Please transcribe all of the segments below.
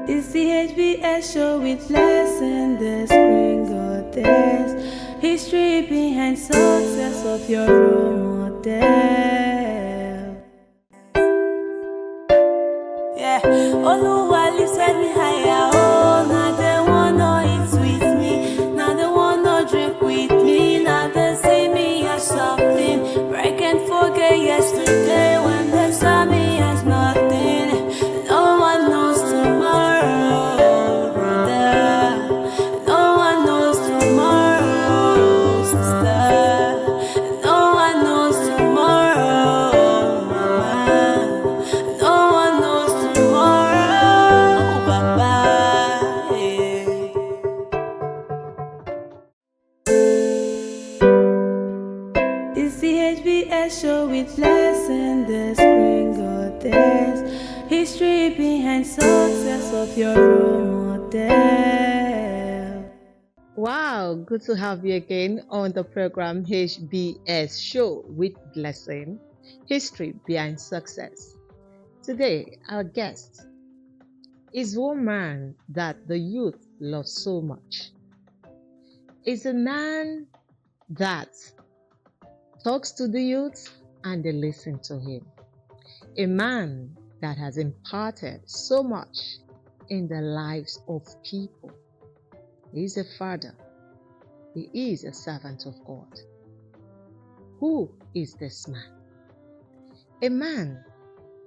It's the HBS show with lesson, the screen goddess. History behind success of your role model. Yeah, Oluwa lifted me higher. Oh, now they wanna eat with me. Now they wanna drink with me. Now they see me as something. But I can't forget yesterday when they saw me as nothing. No one knows tomorrow, brother. No one knows tomorrow, sister. No one knows tomorrow, mama. No one knows tomorrow, Baba. Yeah. It's the HBS show with lesson, the screen goddess. History behind success of your role model. Wow, good to have you again on the program HBS Show with Blessing, History Behind Success. Today, our guest is one man that the youth love so much. It's a man that talks to the youth and they listen to him. A man that has imparted so much in the lives of people. He is a father. He is a servant of God. Who is this man? A man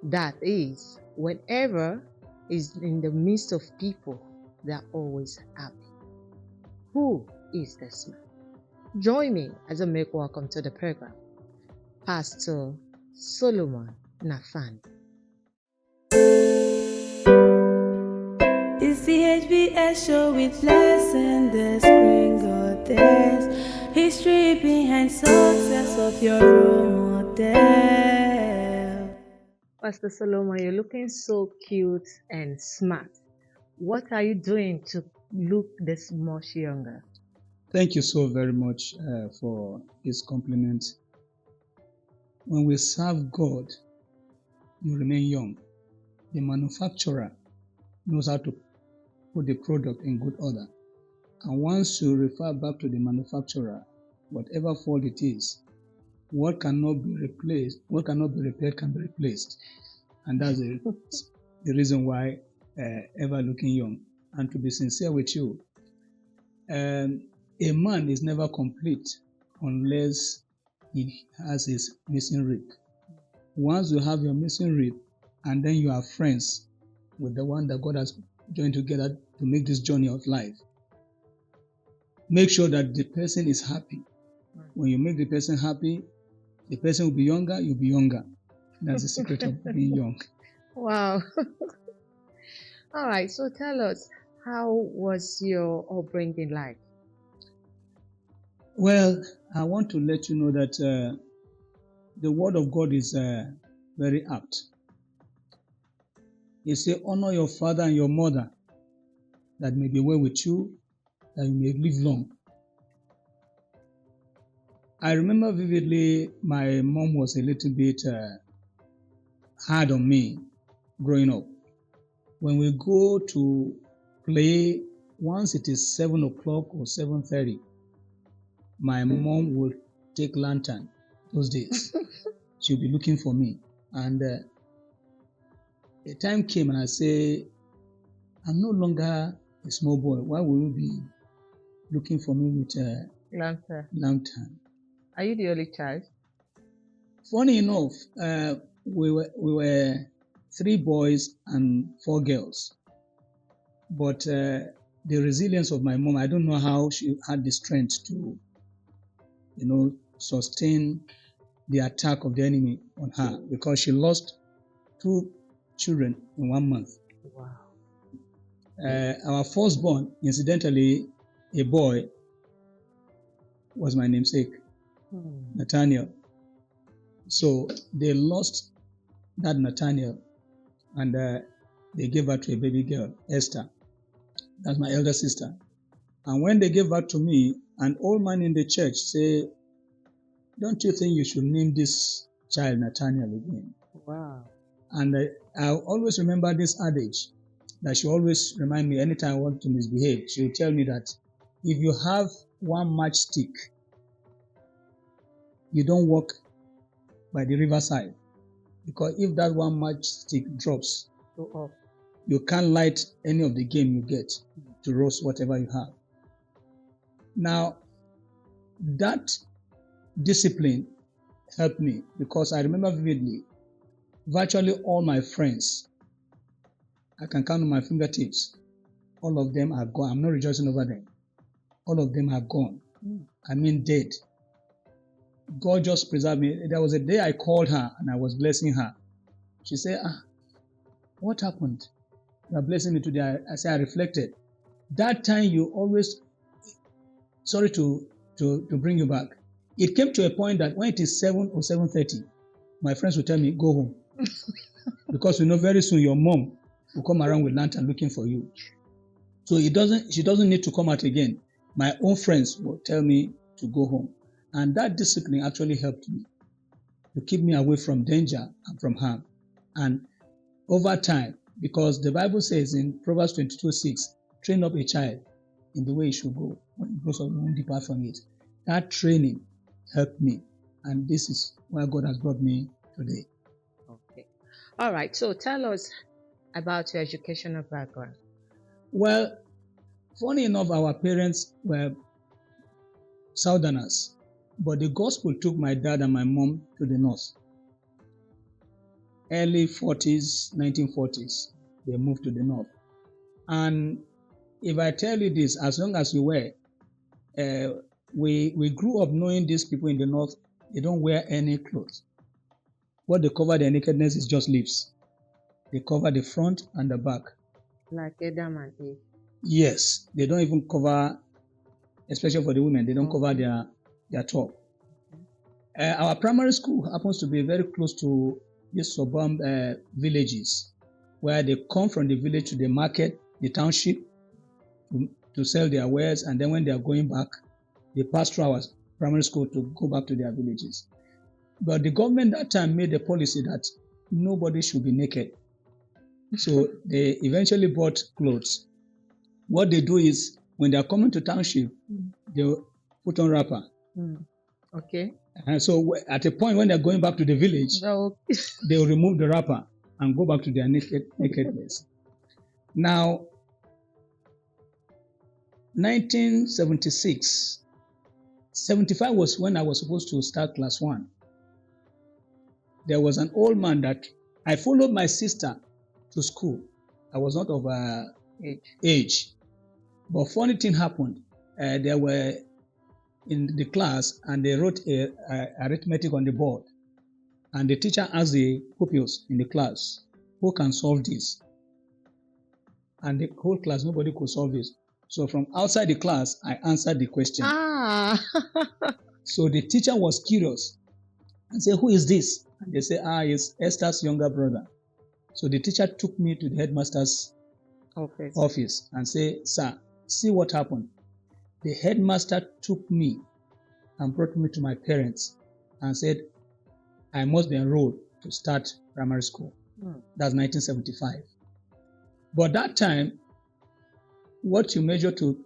that is, whenever is in the midst of people, they are always happy. Who is this man? Join me as I make welcome to the program, Pastor Solomon Nathaniel. It's the HBS show with lesson, the screen goddess. History behind success of your role model. Pastor Solomon, you're looking so cute and smart. What are you doing to look this much younger? Thank you so very much for this compliment. When we serve God, you remain young. The manufacturer knows how to put the product in good order. And once you refer back to the manufacturer, whatever fault it is, what cannot be replaced, what cannot be repaired can be replaced. And that's the reason why ever looking young. And to be sincere with you, a man is never complete unless he has his missing rib. Once you have your missing rib, and then you are friends with the one that God has joined together to make this journey of life, make sure that the person is happy. When you make the person happy, the person will be younger, you'll be younger. That's the secret of being young. Wow. All right, so tell us, how was your upbringing like? Well, I want to let you know that the word of God is very apt. He says, honor your father and your mother, that may be well with you, that you may live long. I remember vividly my mom was a little bit hard on me growing up. When we go to play, once it is 7 o'clock or 7:30, my mom would take lantern those days. She'll be looking for me. And a time came and I say, I'm no longer a small boy. Why will you be looking for me with a lantern? Are you the only child? Funny enough, we were 3 boys and 4 girls. But the resilience of my mom, I don't know how she had the strength to, sustain the attack of the enemy on her, because she lost 2 children in 1 month. Wow. Our firstborn, incidentally, a boy, was my namesake, Nathaniel. So they lost that Nathaniel, and they gave birth to a baby girl, Esther. That's my elder sister. And when they gave birth to me, an old man in the church said, don't you think you should name this child Nathaniel again? Wow. And I always remember this adage, that she always remind me anytime I want to misbehave. She will tell me that if you have one matchstick, you don't walk by the riverside, because if that one matchstick drops, you can't light any of the game you get to roast whatever you have. Now, that discipline helped me, because I remember vividly, virtually all my friends, I can count on my fingertips, all of them are gone. I'm not rejoicing over them. All of them are gone. I mean dead. God just preserved me. There was a day I called her and I was blessing her. She said, what happened? You are blessing me today. I said, I reflected. That time you always, sorry to bring you back. It came to a point that when it is 7 or 7:30, my friends will tell me, go home. Because we know very soon your mom will come around with lantern looking for you. So she doesn't need to come out again. My own friends will tell me to go home. And that discipline actually helped me to keep me away from danger and from harm. And over time, because the Bible says in Proverbs 22:6, train up a child in the way he should go. When he grows up, he won't depart from it. That training helped me. And this is where God has brought me today. Okay. All right. So tell us about your educational background. Well, funny enough, our parents were Southerners, but the gospel took my dad and my mom to the north. Early 40s, 1940s, they moved to the north. And if I tell you this, as long as you were, we grew up knowing these people in the north, they don't wear any clothes. What they cover their nakedness is just leaves. They cover the front and the back. Like Adam and Eve. Yes, they don't even cover, especially for the women, they don't cover their top. Our primary school happens to be very close to these suburban villages, where they come from the village to the market, the township, to sell their wares, and then when they are going back, they pass through our primary school to go back to their villages. But the government that time made a policy that nobody should be naked. So they eventually bought clothes. What they do is, when they are coming to township, they put on wrapper. Okay. And so at a point when they're going back to the village, they will remove the wrapper and go back to their nakedness. Now, 1976, 75 was when I was supposed to start class 1. There was an old man that I followed my sister to school. I was not of age. But funny thing happened. They were in the class and they wrote arithmetic on the board. And the teacher asked the pupils in the class, who can solve this? And the whole class, nobody could solve this. So from outside the class, I answered the question. So the teacher was curious and said, who is this? And they said, it's Esther's younger brother. So the teacher took me to the headmaster's office and said, sir, see what happened. The headmaster took me and brought me to my parents and said, I must be enrolled to start primary school. That's 1975. But that time, what you measure to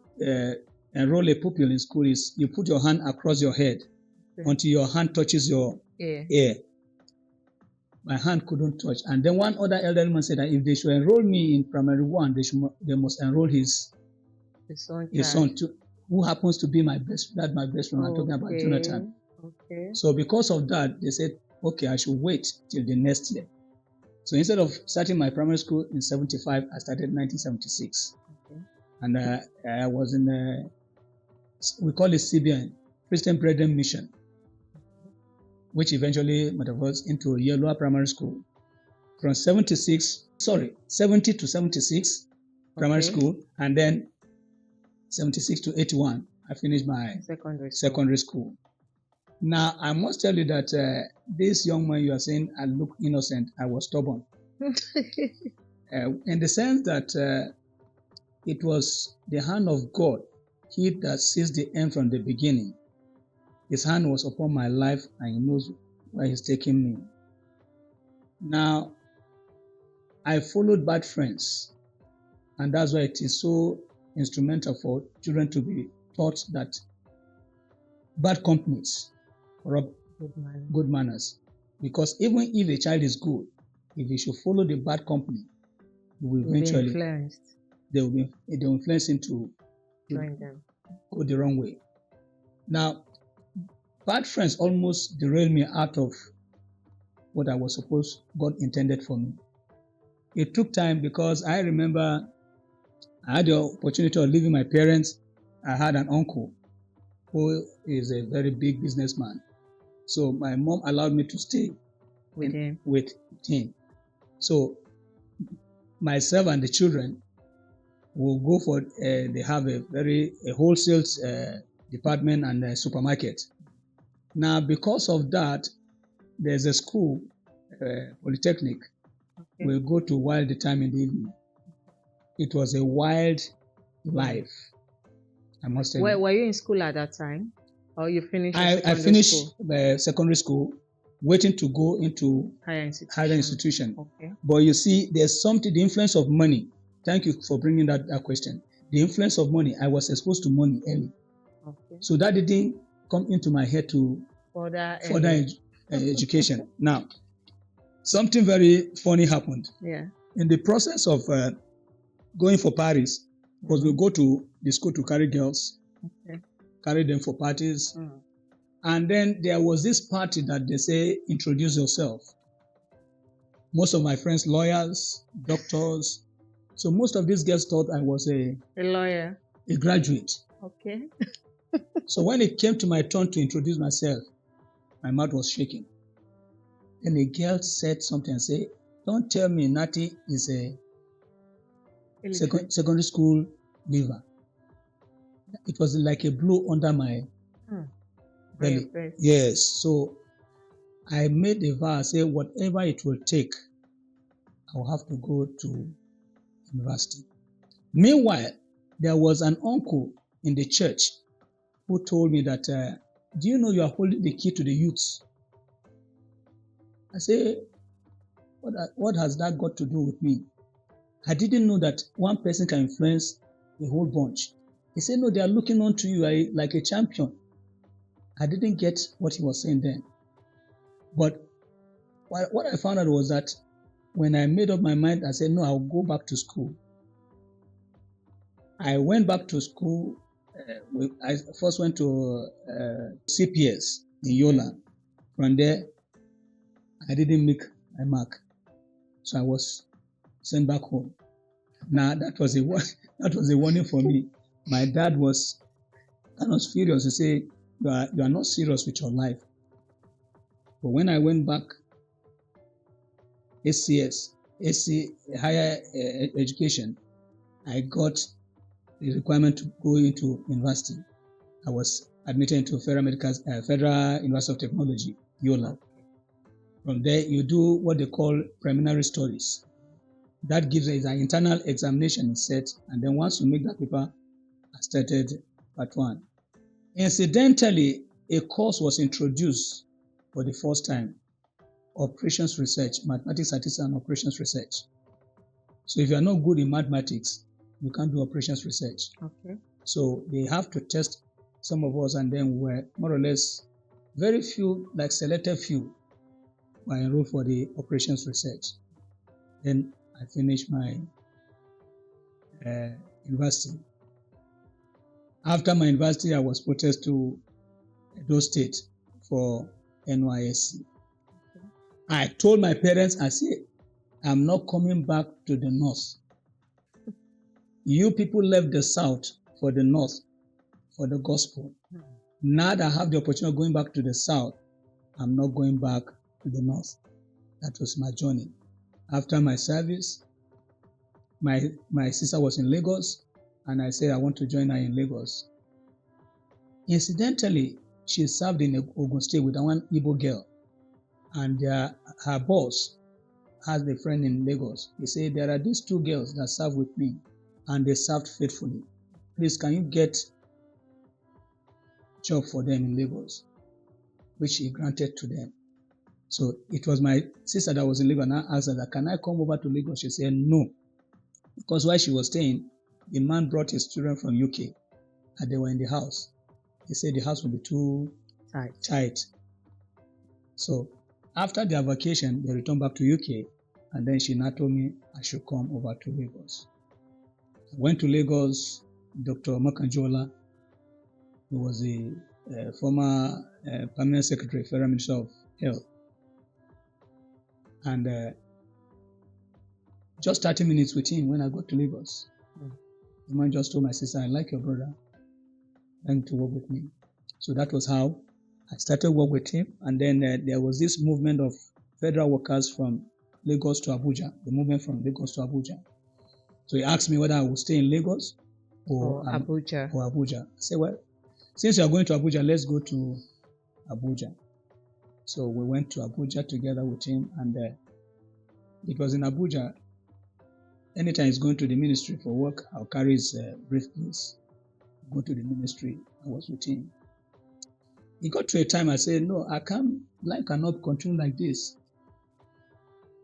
enroll a pupil in school is you put your hand across your head until your hand touches your ear. My hand couldn't touch. And then one other elderly man said that if they should enroll me in primary 1, they must enroll his son too, who happens to be my best friend. I'm talking about Jonathan. So because of that, they said, okay, I should wait till the next year. So instead of starting my primary school in 75, I started in 1976. And I was in we call it CBN, Christian Brethren Mission, which eventually metamorphosed into Yellow Primary School. From 70 to 76 primary school, and then 76 to 81, I finished my secondary school. Now, I must tell you that this young man you are saying, I look innocent, I was stubborn. In the sense that it was the hand of God, he that sees the end from the beginning. His hand was upon my life and he knows where he's taking me. Now, I followed bad friends. And that's why it is so instrumental for children to be taught that bad companies corrupt good manners. Because even if a child is good, if he should follow the bad company, he will eventually they will influence him to go the wrong way. Now, bad friends almost derailed me out of what I was supposed God intended for me. It took time because I remember I had the opportunity of leaving my parents. I had an uncle who is a very big businessman. So my mom allowed me to stay with him. So myself and the children will go for, they have a wholesale department and a supermarket. Now, because of that, there's a school, Polytechnic. We'll go to while the time in the evening. It was a wild life, I must tell you. Were you in school at that time? Or you finished I finished secondary school, waiting to go into higher institution. Okay. But you see, there's something, the influence of money. Thank you for bringing that question. The influence of money, I was exposed to money early. Okay. So that didn't come into my head to further education. Now, something very funny happened. Yeah. In the process of going for Paris, because we go to the school to carry girls, carry them for parties. And then there was this party that they say, introduce yourself. Most of my friends, lawyers, doctors. So most of these girls thought I was a lawyer, a graduate. Okay. So when it came to my turn to introduce myself, my mouth was shaking. And a girl said something and said, don't tell me Natty is a secondary school leaver. It was like a blow under my belly. Yes. So I made a vow, say whatever it will take, I'll have to go to university. Meanwhile, there was an uncle in the church who told me that, do you know you are holding the key to the youths? I say, what has that got to do with me? I didn't know that one person can influence a whole bunch. He said, no, they are looking on to you like a champion. I didn't get what he was saying then. But what I found out was that when I made up my mind, I said, no, I'll go back to school. I went back to school. I first went to CPS in Yola. From there, I didn't make my mark. So I was sent back home. Now, that was a warning for me. My dad was kind of furious to say, you are not serious with your life. But when I went back, higher education, I got the requirement to go into university. I was admitted into Federal University of Technology, Yola. From there, you do what they call preliminary studies. That gives us an internal examination set, and then once you make that paper, I started part one. Incidentally, a course was introduced for the first time, operations research, mathematics, statistics, and operations research. So if you are not good in mathematics, you can't do operations research. Okay. So they have to test some of us, and then we're more or less very few, like selected few, were enrolled for the operations research. Then I finished my university. After my university, I was posted to Edo State for NYSC. I told my parents, I said, I'm not coming back to the north. You people left the south for the north, for the gospel. Now that I have the opportunity of going back to the south, I'm not going back to the north. That was my journey. After my service, my sister was in Lagos, and I said I want to join her in Lagos. Incidentally, she served in Ogun State with one Igbo girl, and her boss has a friend in Lagos. He said, there are these two girls that serve with me, and they served faithfully. Please, can you get a job for them in Lagos? Which he granted to them. So it was my sister that was in Lagos, and I asked her, can I come over to Lagos? She said, no. Because while she was staying, the man brought his children from UK and they were in the house. He said the house would be too tight. So after their vacation, they returned back to UK, and then she now told me I should come over to Lagos. I went to Lagos. Dr. Makanjola, who was a former permanent secretary, Federal Minister of Health, and just 30 minutes with him when I got to Lagos. The man just told my sister, I like your brother, trying to work with me. So that was how I started work with him. And then there was this movement of federal workers from Lagos to Abuja, the movement from Lagos to Abuja. So he asked me whether I would stay in Lagos or Abuja. I said, well, since you are going to Abuja, let's go to Abuja. So we went to Abuja together with him, and it was in Abuja. Anytime he's going to the ministry for work, I'll carry his briefcase, go to the ministry. I was with him. It got to a time I said, no, life cannot continue like this.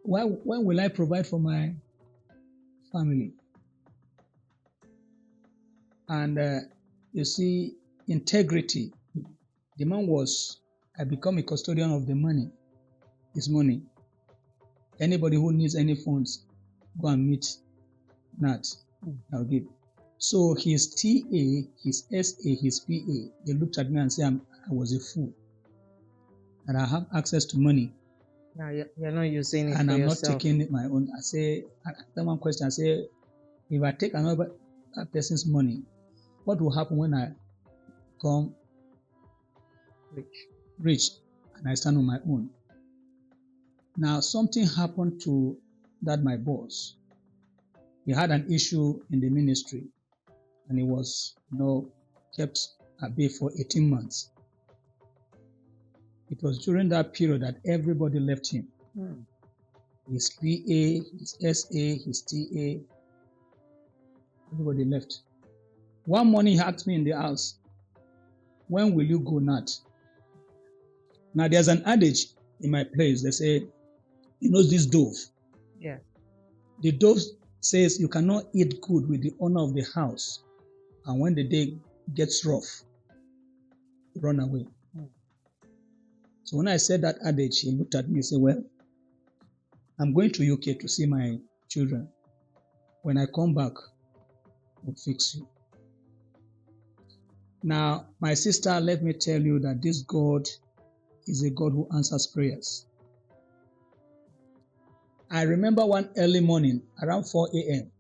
When will I provide for my family? And you see, integrity. The man I become a custodian of the money, his money. Anybody who needs any funds, go and meet Nat. I'll give. So his TA, his SA, his PA, they looked at me and said I was a fool. And I have access to money. Now you're not using it and for I'm yourself. not taking it my own. I say, one question, I say, if I take another person's money, what will happen when I become rich and I stand on my own? Now, something happened to my boss. He had an issue in the ministry, and he was, kept at bay for 18 months. It was during that period that everybody left him. His PA, his SA, his TA, everybody left. One morning he asked me in the house, when will you go, Nat? Now there's an adage in my place. They say, this dove? Yeah. The dove says you cannot eat good with the owner of the house, and when the day gets rough, run away. So when I said that adage, he looked at me and said, well, I'm going to UK to see my children. When I come back, I'll fix you. Now, my sister, let me tell you that this God is a God who answers prayers. I remember one early morning, around 4 a.m.,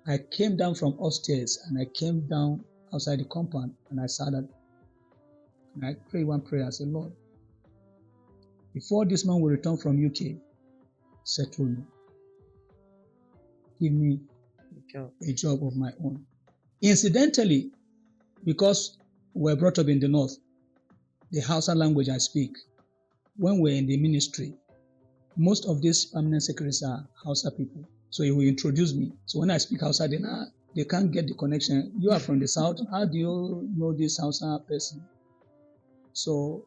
I came down from upstairs and I came down outside the compound and I sat down and I prayed one prayer. I said, Lord, before this man will return from UK, settle me. Give me a job of my own. Incidentally, because we're brought up in the north, the Hausa language I speak, when we're in the ministry, most of these permanent secretaries are Hausa people. So he will introduce me. So when I speak Hausa, they can't get the connection. You are from the south. How do you know this Hausa person? So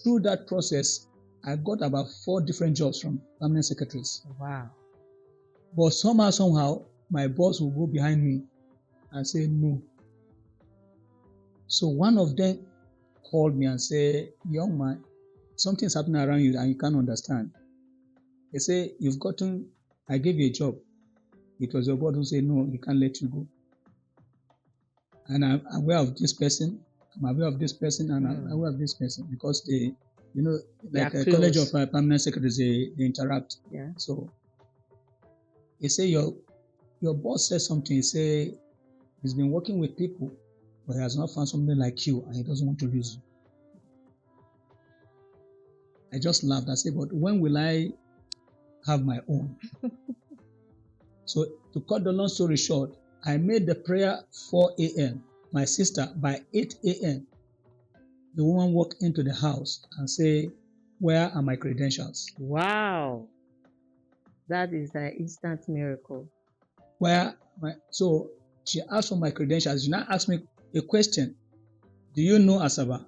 through that process, I got about 4 different jobs from permanent secretaries. Wow. But somehow, my boss will go behind me and say no. So one of them called me and said, young man, something's happening around you and you can't understand. They say, I gave you a job. It was your boss who said, no, he can't let you go. And I'm aware of this person. I'm aware of this person and I'm aware of this person because they, like a college of permanent secretaries, they interact. Yeah. So he say, your boss said something. He say, he's been working with people, but he has not found somebody like you and he doesn't want to lose you. I just laughed. I said, but when will I have my own? So to cut the long story short, I made the prayer 4 a.m. My sister, by 8 a.m., the woman walked into the house and say, where are my credentials? Wow. That is an instant miracle. So she asked for my credentials. She now asked me a question. Do you know Asaba?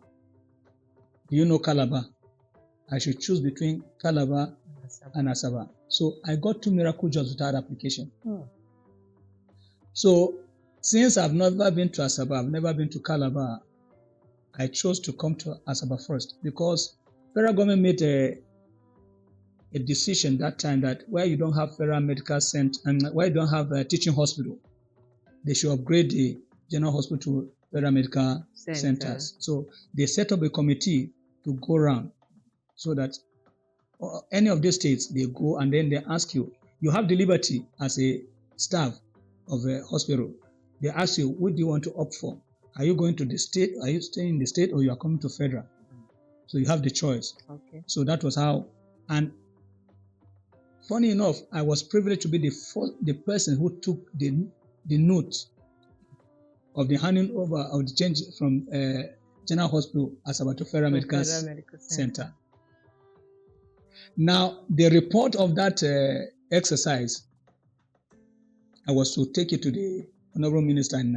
Do you know Calabar? I should choose between Calabar and Asaba. So I got 2 miracle jobs without application. So since I've never been to Asaba, I've never been to Calabar, I chose to come to Asaba first because federal government made a decision that time that where you don't have federal medical center and where you don't have a teaching hospital, they should upgrade the general hospital to federal medical centers. So they set up a committee to go around so that any of these states, they go and then they ask you, you have the liberty as a staff of a hospital. They ask you, what do you want to opt for? Are you going to the state? Are you staying in the state or you are coming to federal? So you have the choice. Okay. So that was how, and funny enough, I was privileged to be the person who took the note of the handing over of the change from General Hospital Asaba to Federal Medical Center. Now, the report of that exercise, I was to take it to the Honorable Minister in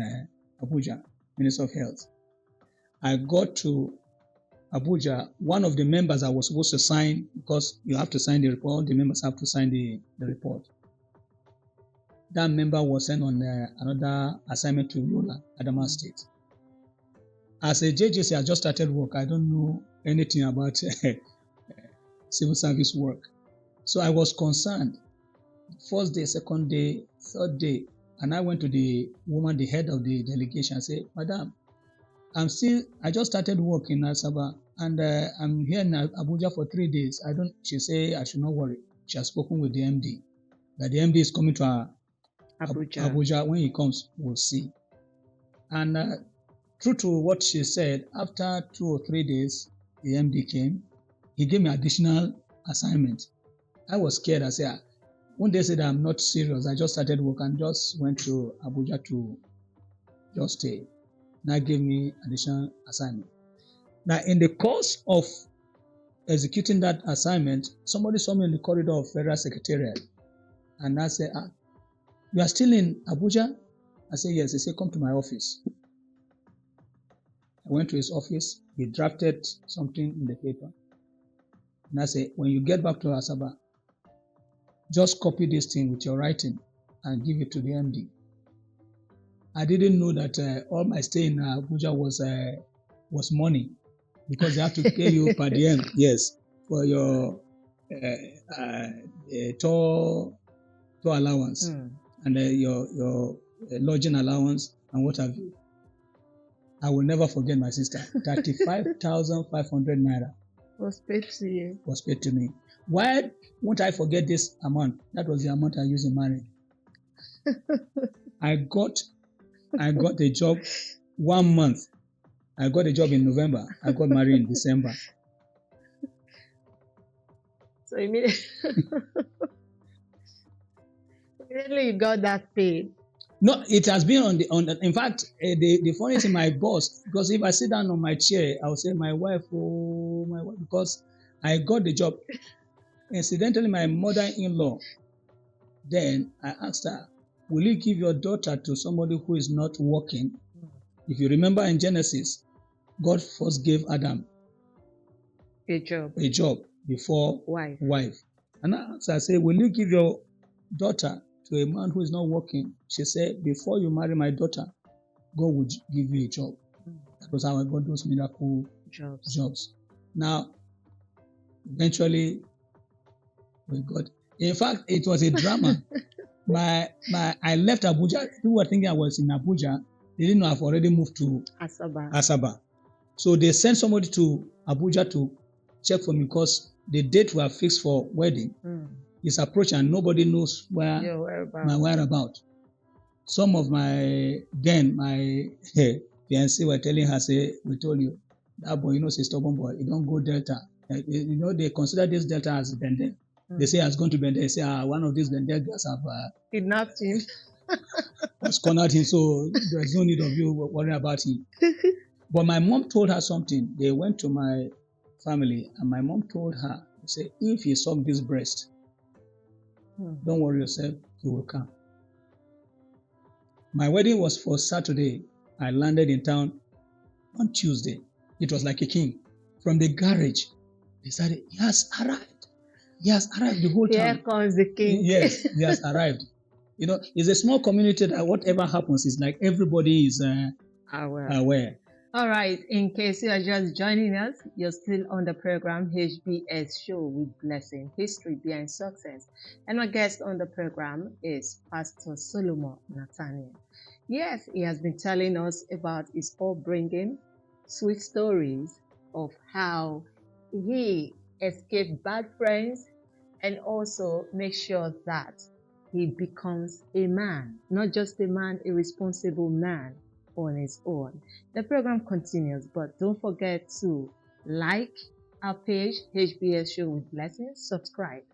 Abuja, Minister of Health. I got to Abuja. One of the members I was supposed to sign, because you have to sign the report, the members have to sign the report. That member was sent on another assignment to Yola, Adamawa State. As a JJC, I just started work. I don't know anything about civil service work. So I was concerned. First day, second day, third day, and I went to the woman, the head of the delegation, and said, Madam, I just started work in Asaba, and I'm here in Abuja for 3 days. She said I should not worry. She has spoken with the MD, that the MD is coming to Abuja. When he comes, we'll see. And true to what she said, after 2 or 3 days, the MD came. He gave me additional assignment. I was scared. I said, when they said I'm not serious, I just started work and just went to Abuja to just stay. Now gave me additional assignment. Now, in the course of executing that assignment, somebody saw me in the corridor of Federal Secretariat. And I said, you are still in Abuja? I said, yes. He said, come to my office. I went to his office. He drafted something in the paper. And I said, when you get back to Asaba, just copy this thing with your writing and give it to the MD. I didn't know that all my stay in Abuja was money, because they have to pay you per diem, yes, for your tour allowance and your lodging allowance and what have you. I will never forget my sister. 35,500 naira was paid to you. Was paid to me. Why won't I forget this amount? That was the amount I used in marriage. I got a job 1 month. I got a job in November. I got married in December. So immediately you got that paid. No, it has been on the. In fact, the funny thing, my boss, because if I sit down on my chair, I will say, my wife, because I got the job. Incidentally, my mother-in-law, then I asked her, will you give your daughter to somebody who is not working? If you remember in Genesis, God first gave Adam a job before wife. And I asked her, I said, will you give your daughter to a man who is not working? She said, before you marry my daughter, God would give you a job. That was how I got those miracle jobs. Now, eventually, we got. In fact, it was a drama. I left Abuja. People were thinking I was in Abuja. They didn't know I've already moved to Asaba. So they sent somebody to Abuja to check for me, because the date were fixed for wedding. It's approaching and nobody knows where my whereabouts. Some of my fiancé were telling her, say, we told you, that boy, he's a stubborn boy. He don't go Delta. They consider this Delta as Bendel. They say has gone to Bendel. They say, one of these Bendel girls have kidnapped him. Has cornered him, so there's no need of you worrying about him. But my mom told her something. They went to my family, and my mom told her, say, if he sucked this breast, don't worry yourself, he will come. My wedding was for Saturday. I landed in town on Tuesday. It was like a king. From the garage, they said, he has arrived. He has arrived, the whole town. Here comes the king. Yes, he has arrived. It's a small community that whatever happens is like everybody is aware. All right, in case you are just joining us, you're still on the program HBS Show with Blessing, History Behind Success. And our guest on the program is Pastor Solomon Nathaniel. Yes, he has been telling us about his upbringing, sweet stories of how he escaped bad friends and also make sure that he becomes a man, not just a man, a responsible man on his own. The program continues, but don't forget to like our page, HBS Show with Blessings, subscribe,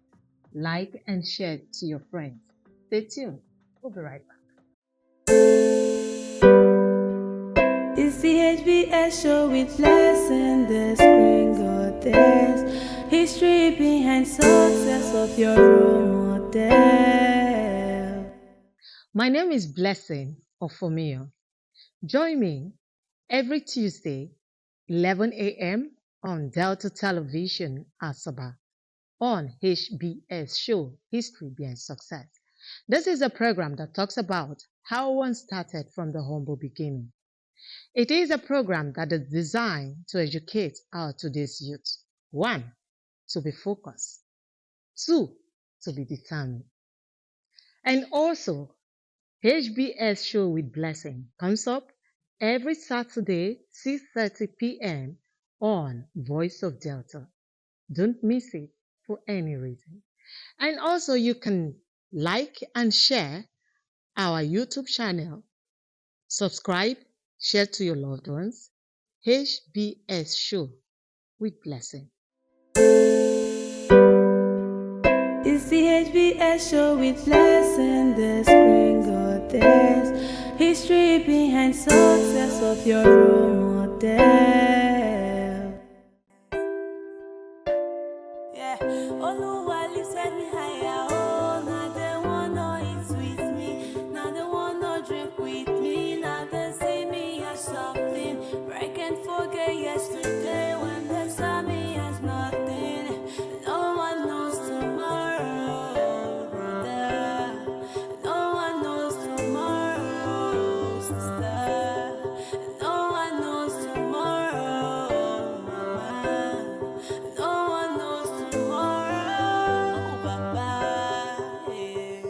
like, and share to your friends. Stay tuned. We'll be right back. It's the HBS show with Blessing, the screen goddess. History behind success of your role model. My name is Blessing Ofomio. Join me every Tuesday, 11 a.m. on Delta Television, Asaba, on HBS Show, History Behind Success. This is a program that talks about how one started from the humble beginning. It is a program that is designed to educate our today's youth. 1. To be focused. 2. To be determined. And also, HBS Show with Blessing comes up every Saturday, 6:30 p.m. on Voice of Delta. Don't miss it for any reason. And also, you can like and share our YouTube channel, subscribe, share to your loved ones. HBS Show with Blessing. It's the HBS show with Blessing, the screen goddess. History behind success of your role model. Yeah, Oluwa lifted me higher. Oh, now they wanna eat with me. Now they wanna drink with me. Now they see me as something. But I can't forget yesterday when they saw me as nothing. No one knows tomorrow, brother. No one knows tomorrow, sister. No one knows tomorrow, mama. No one knows tomorrow, Papa. Yeah.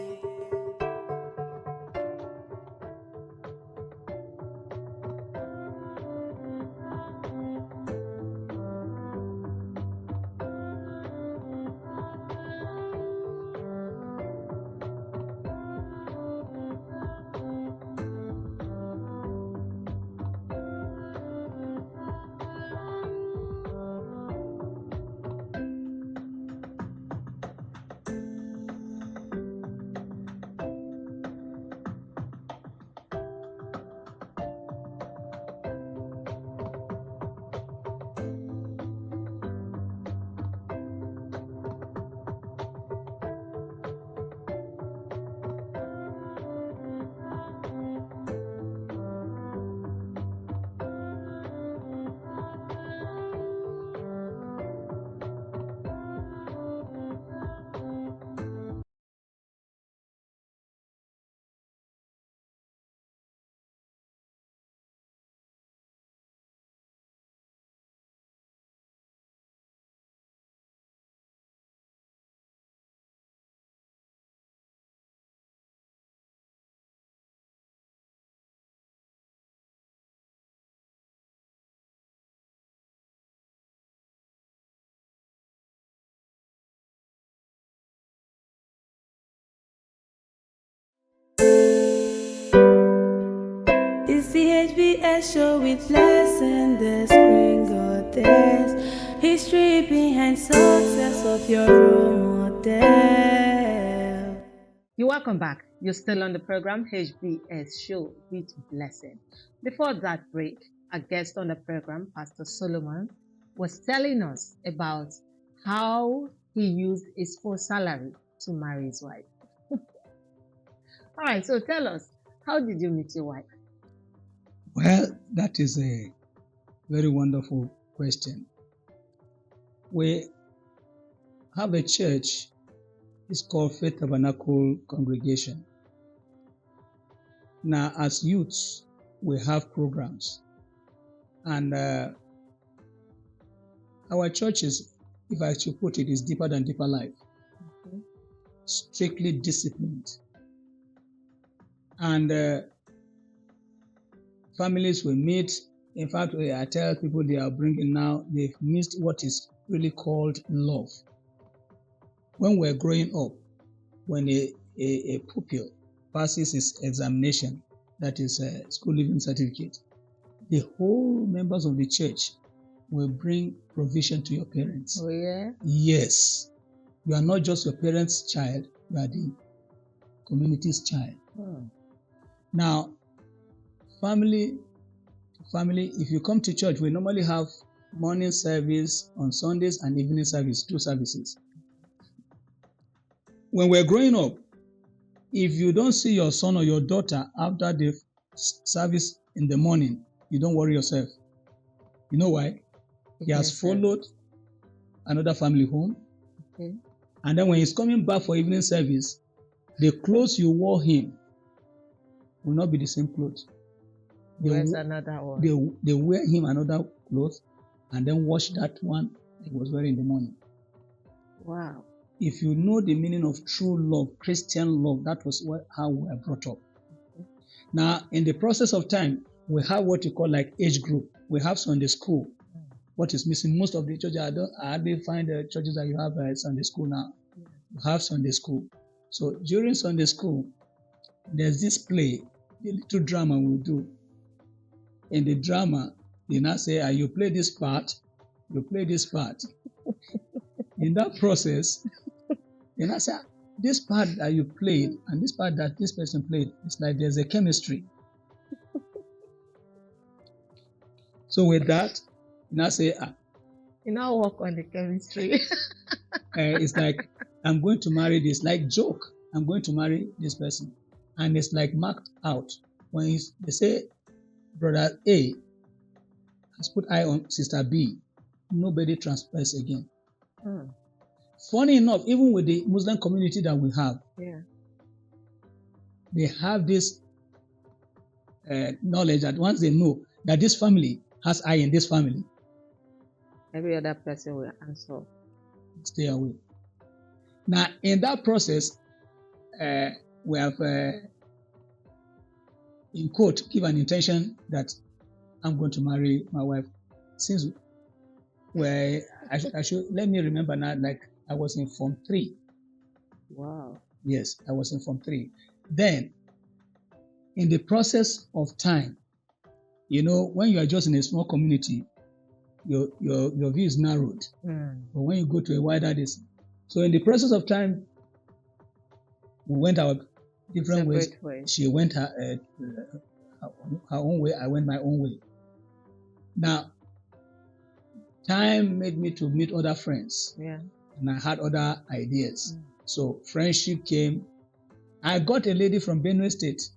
It's the HBS show with Blessing, the screen goddess. History behind success of your role model. You're welcome back. You're still on the program HBS Show with Blessing. Before that break, our guest on the program, Pastor Solomon, was telling us about how he used his full salary to marry his wife. All right, so tell us, how did you meet your wife? Well, that is a very wonderful question. We have a church, it's called Faith Tabernacle Congregation. Now, as youths, we have programs. And our churches, if I should put it, is deeper than deeper life. Okay. Strictly disciplined. And families will meet. In fact, I tell people they are bringing now, they've missed what is really called love. When we're growing up, when a pupil passes his examination, that is a school leaving certificate, the whole members of the church will bring provision to your parents. Oh, yeah? Yes. You are not just your parents' child, you are the community's child. Hmm. Now, family, if you come to church, we normally have morning service on Sundays and evening service, 2 services. When we're growing up, if you don't see your son or your daughter after the service in the morning, you don't worry yourself. You know why? He has followed another family home. Okay. And then when he's coming back for evening service, the clothes you wore him will not be the same clothes. Where's another one? They wear him another clothes and then wash that one he was wearing in the morning. Wow. If you know the meaning of true love, Christian love, that was how we were brought up. Okay. Now, in the process of time, we have what you call like age group. We have Sunday school. What is missing? Most of the churches, I hardly find the churches that you have Sunday school now. You have Sunday school. So during Sunday school, there's this play, the little drama we do. In the drama, they now say, you play this part, you play this part. In that process, they now say, this part that you played and this part that this person played, it's like there's a chemistry. So with that, you now say, you now work on the chemistry. It's like, I'm going to marry this, like joke, I'm going to marry this person. And it's like marked out. When they say, brother A has put eye on sister B, nobody transfers again. Funny enough, even with the Muslim community that we have, they have this knowledge that once they know that this family has eye in this family, every other person will answer. Stay away. Now, in that process, we have, in quote, give an intention that I'm going to marry my wife. Since I should let me remember now, like I was in Form 3. Wow. Yes, I was in Form 3. Then, in the process of time, when you are just in a small community, your view is narrowed. But when you go to a wider distance, so in the process of time, we went our different ways. She went her own way. I went my own way. Now, time made me to meet other friends. Yeah. And I had other ideas. So friendship came. I got a lady from Benue State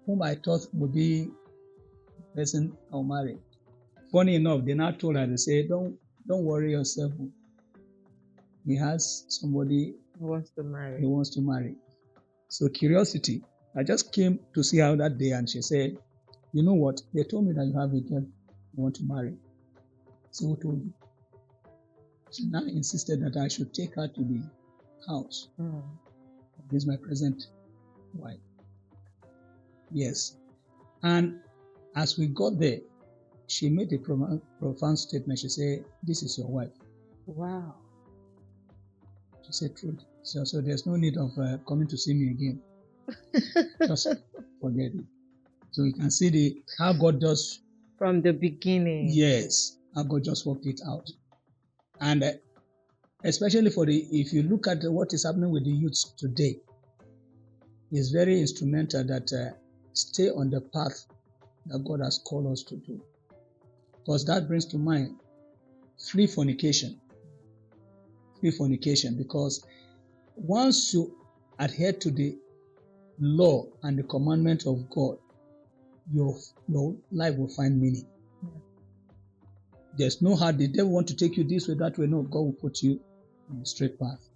whom I thought would be the person I'll marry. Funny enough, they now told her, they say, don't worry yourself. He has somebody he wants to marry. So curiosity, I just came to see her that day and she said, you know what? They told me that you have a girl you want to marry. So who told you? She now insisted that I should take her to the house. This is my present wife. Yes. And as we got there, she made a profound statement. She said, this is your wife. Wow. She said, truth. So there's no need of coming to see me again. Just forget it. So you can see how God does. From the beginning. Yes. How God just worked it out. And especially if you look at what is happening with the youths today, it's very instrumental that stay on the path that God has called us to do. Because that brings to mind flee fornication. Flee fornication, because once you adhere to the law and the commandment of God, your life will find meaning. There's no how the devil want to take you this way, that way. No, God will put you on the straight path.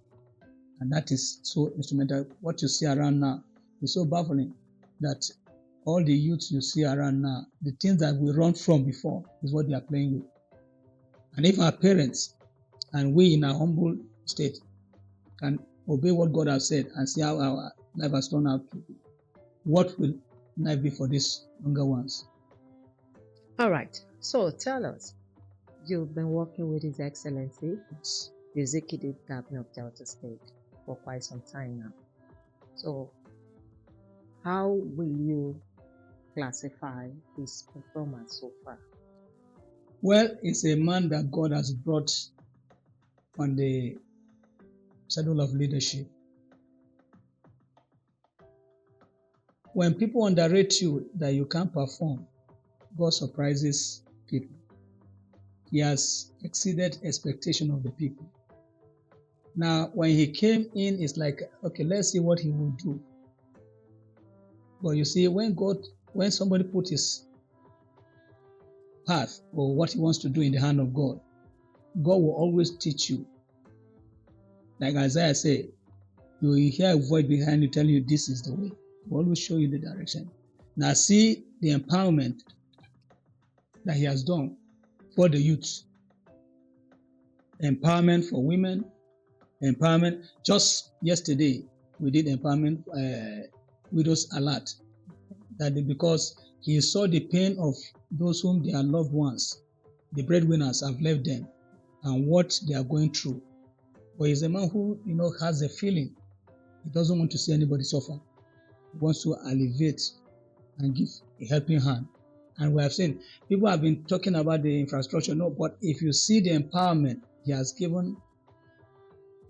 And that is so instrumental. What you see around now is so baffling. that all the youths you see around now, the things that we run from before is what they are playing with. And if our parents and we in our humble state can obey what God has said and see how our life has turned out to be, what will life be for these younger ones? All right. So tell us, you've been working with His Excellency, Yes. the Executive Governor of Delta State, for quite some time now. So, how will you classify his performance so far? Well, it's a man that God has brought on the saddle of leadership. When people underrate you that you can't perform, God surprises people. He has exceeded expectation of the people. Now, when he came in, it's like, okay, let's see what he will do. But you see, when somebody put his path or what he wants to do in the hand of God, God will always teach you. Like Isaiah said, you will hear a voice behind you telling you this is the way. He will always show you the direction. Now see the empowerment that he has done for the youth. Empowerment for women, empowerment. Just yesterday, we did empowerment widows alert. That because he saw the pain of those whom their loved ones, the breadwinners, have left them and what they are going through. But he's a man who, has a feeling. He doesn't want to see anybody suffer. He wants to alleviate and give a helping hand. And we have seen, people have been talking about the infrastructure. No, but if you see the empowerment he has given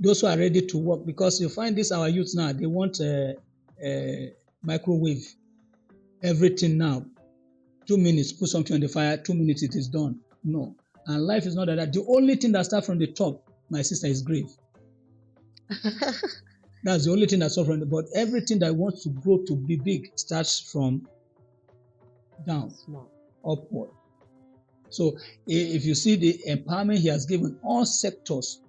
those who are ready to work, because you find this, our youth now, they want a microwave. Everything now. 2 minutes, put something on the fire, 2 minutes, it is done. No. And life is not like that. The only thing that starts from the top, my sister, is grave. That's the only thing that starts from the but everything that wants to grow to be big starts from down, Small. upward. So if you see the empowerment he has given all sectors,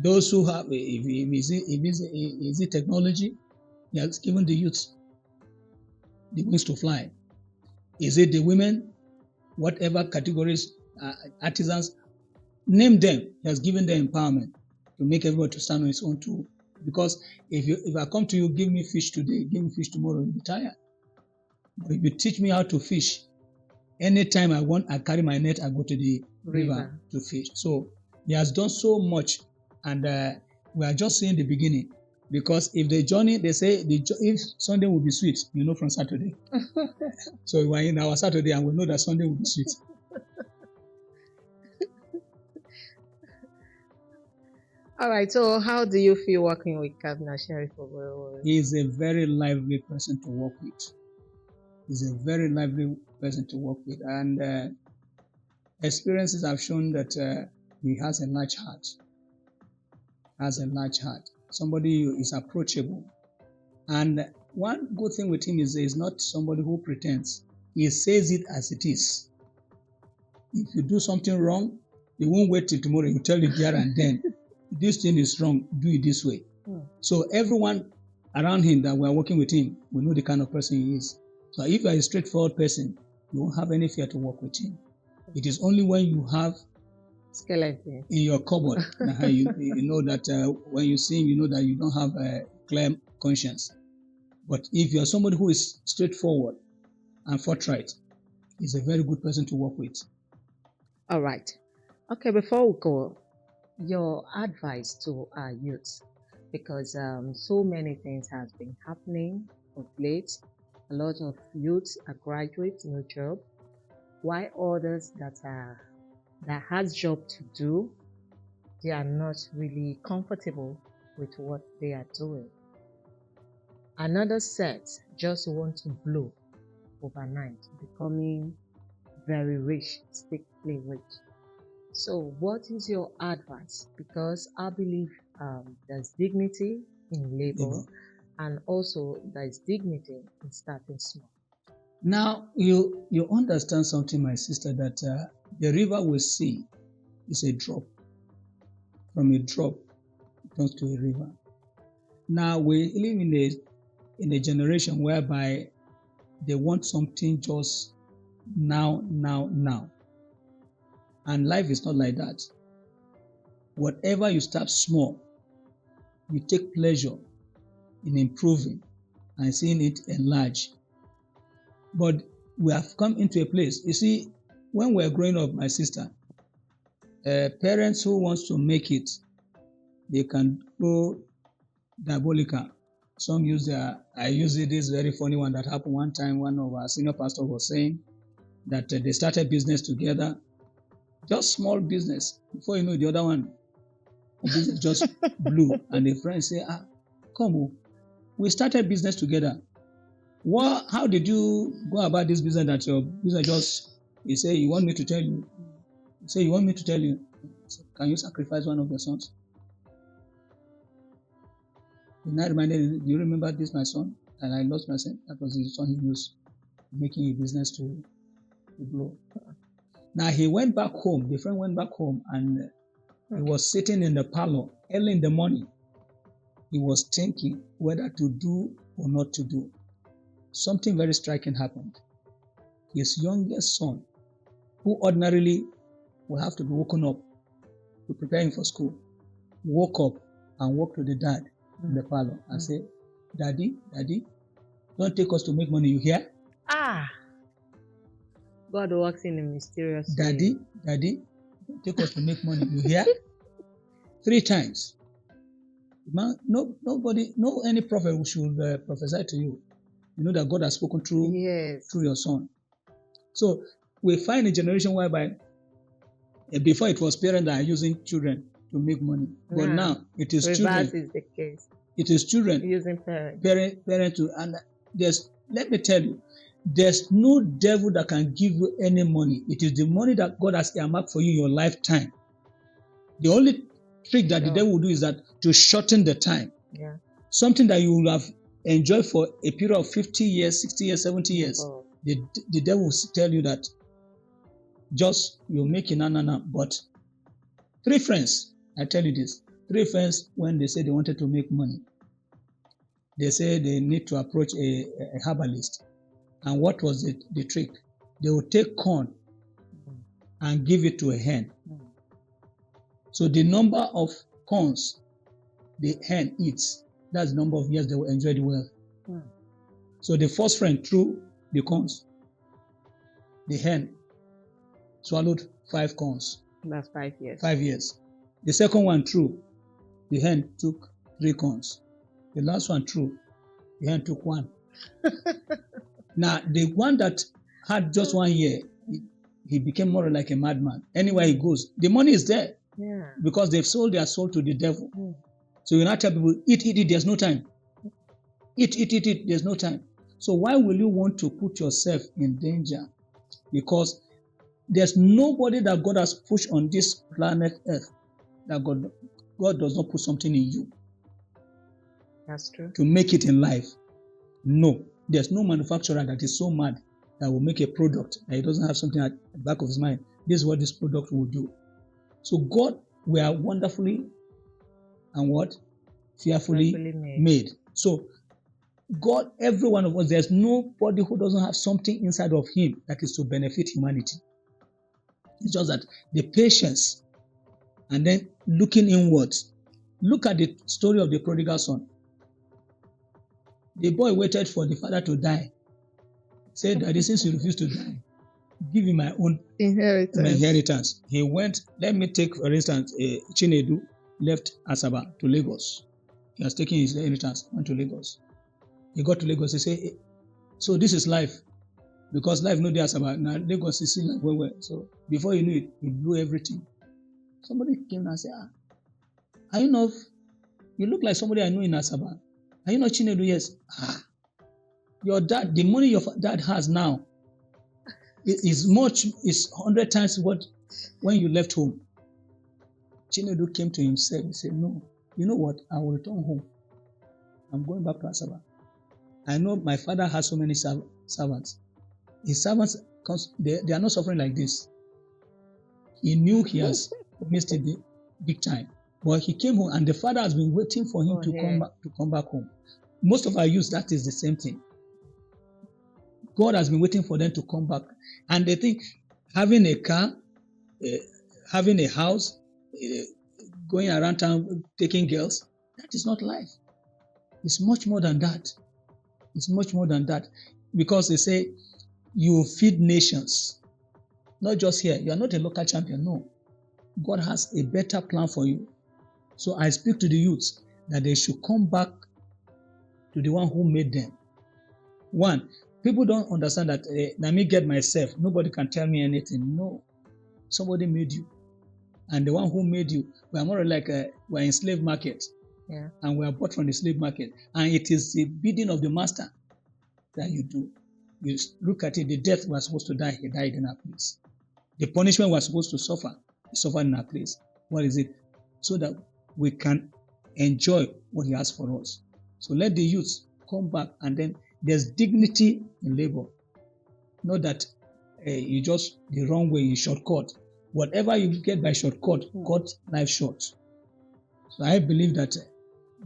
those who have, if is it technology, he has given the youth the wings to fly. Is it the women, whatever categories, artisans, name them. He has given them empowerment to make everyone to stand on his own too. Because if I come to you, give me fish today, give me fish tomorrow, you'll be tired. But if you teach me how to fish, anytime I carry my net, I go to the river to fish. So he has done so much, and we are just seeing the beginning. Because if the journey, they say, if Sunday will be sweet, from Saturday. So we are in our Saturday, and we know that Sunday will be sweet. All right. So, how do you feel working with Governor Sheriff Oborowori? He is a very lively person to work with. He's a very lively person to work with, and experiences have shown that he has a large heart. Somebody who is approachable, and one good thing with him is he's not somebody who pretends. He says it as it is. If you do something wrong, he won't wait till tomorrow. He will tell you there and then, this thing is wrong, do it this way. So everyone around him that we are working with him, we know the kind of person he is. So if you are a straightforward person, you won't have any fear to work with him. It is only when you have skeleton in your cupboard that you know that when you see him, you know that you don't have a clear conscience. But if you are somebody who is straightforward and forthright, he's a very good person to work with. All right. Okay, before we go, your advice to our youth, because so many things has been happening of late. A lot of youths are graduates, no job, while others that has job to do, they are not really comfortable with what they are doing. Another set just want to blow overnight, becoming very rich, stickly rich. So what is your advice? Because I believe there's dignity in labor, and also there's dignity in starting small. Now, you understand something, my sister, that the river we see is a drop. From a drop, it turns to a river. Now, we live in a generation whereby They want something just now. And life is not like that. Whatever you start small, you take pleasure in improving and seeing it enlarge. But we have come into a place, you see, when we're growing up, my sister, parents who wants to make it, they can go diabolical. Some use I use this very funny one that happened one time. One of our senior pastors was saying that they started business together, just small business. Before you know, the other one, the business just blew. And the friends say, come on, we started business together. How did you go about this business that your business just, you say, you want me to tell you? You say, you want me to tell you? Can you sacrifice one of your sons? And I reminded him, do you remember this, my son? And I lost my son. That was the son he used making a business to blow. Now he went back home. The friend went back home and he was sitting in the parlor early in the morning. He was thinking whether to do or not to do. Something very striking happened. His youngest son, who ordinarily will have to be woken up to prepare him for school, woke up and walked to the dad in the parlor and said, Daddy, don't take us to make money, you hear? God works in a mysterious way. Daddy, don't take us to make money, you hear? 3 times. Man, no any prophet who should prophesy to you. You know that God has spoken through your son. So we find a generation whereby before it was parents that are using children to make money, but now it is children. Is the case. It is children using parents. Parents to, and let me tell you, there's no devil that can give you any money. It is the money that God has earmarked for you in your lifetime. The only trick that the devil will do is that to shorten the time. Yeah. Something that you will have enjoyed for a period of 50 years, 60 years, 70 years. The devil will tell you that just you're making no. But 3 friends, I tell you this, 3 friends, when they say they wanted to make money, they say they need to approach a herbalist. And what was the trick? They would take corn and give it to a hen. So the number of corns the hen eats, that's the number of years they will enjoy the wealth. So the first friend threw the corns. The hen swallowed 5 corns. That's 5 years. 5 years. The second one threw. The hen took 3 corns. The last one threw. The hen took 1. Now, the one that had just 1 year, he became more like a madman. Anywhere he goes, the money is there. Yeah. Because they've sold their soul to the devil. So you now tell people, eat, there's no time. Eat, there's no time. So why will you want to put yourself in danger? Because there's nobody that God has pushed on this planet Earth that God does not put something in you. That's true. To make it in life. No. There's no manufacturer that is so mad that will make a product that he doesn't have something at the back of his mind. This is what this product will do. So God, we are wonderfully and what? Fearfully made. So God, every one of us, there's nobody who doesn't have something inside of him that is to benefit humanity. It's just that the patience and then looking inwards. Look at the story of the prodigal son. The boy waited for the father to die. Said, Daddy, since you refuse to die, give him my own inheritance. He went, let me take, for instance, Chinedu left Asaba to Lagos. He has taken his inheritance, went to Lagos. He got to Lagos, he said, so this is life. Because life no dey Asaba. Now Lagos is still like where. So before you knew it, he blew everything. Somebody came and said, are you not, you look like somebody I know in Asaba. Are you not Chinedu? Yes. Your dad, the money your dad has now is 100 times what when you left home. Chinedu came to himself and said, no, you know what? I will return home. I'm going back to Asaba. I know my father has so many servants. His servants, they are not suffering like this. He knew he has missed it big time. But he came home and the father has been waiting for him to come back home. Most of our youth, that is the same thing. God has been waiting for them to come back. And they think having a car, having a house, going around town taking girls, that is not life. It's much more than that. It's much more than that. Because they say you feed nations. Not just here. You are not a local champion. No. God has a better plan for you. So I speak to the youths that they should come back to the one who made them. One, people don't understand that let me get myself. Nobody can tell me anything. No. Somebody made you. And the one who made you, we are more like we're in slave market. Yeah. And we are bought from the slave market. And it is the bidding of the master that you do. You look at it, the death was supposed to die, he died in our place. The punishment was supposed to suffer, he suffered in our place. What is it? So that we can enjoy what he has for us. So let the youth come back, and then there's dignity in labor. Not that you just the wrong way, you shortcut. Whatever you get by shortcut, cut life short. So I believe that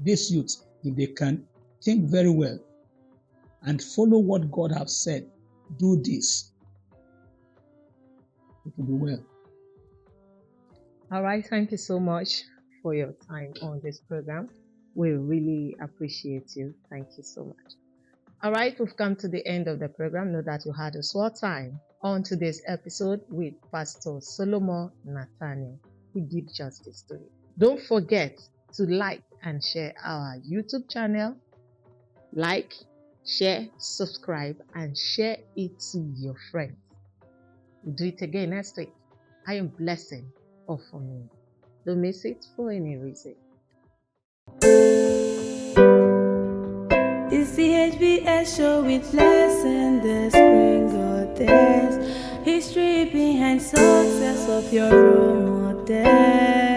these youths, if they can think very well and follow what God has said, do this, it will be well. All right. Thank you so much for your time on this program. We really appreciate you. Thank you so much. All right. We've come to the end of the program. Know that you had a swell time on today's episode with Pastor Solomon Nathaniel, who gives justice to it. Don't forget to like and share our YouTube channel. Like, share, subscribe, and share it to your friends. We'll do it again next week. I am blessing or for me. Don't miss it for any reason. It's the HBS show with Blessing, the screen goddess. History behind success of your role model.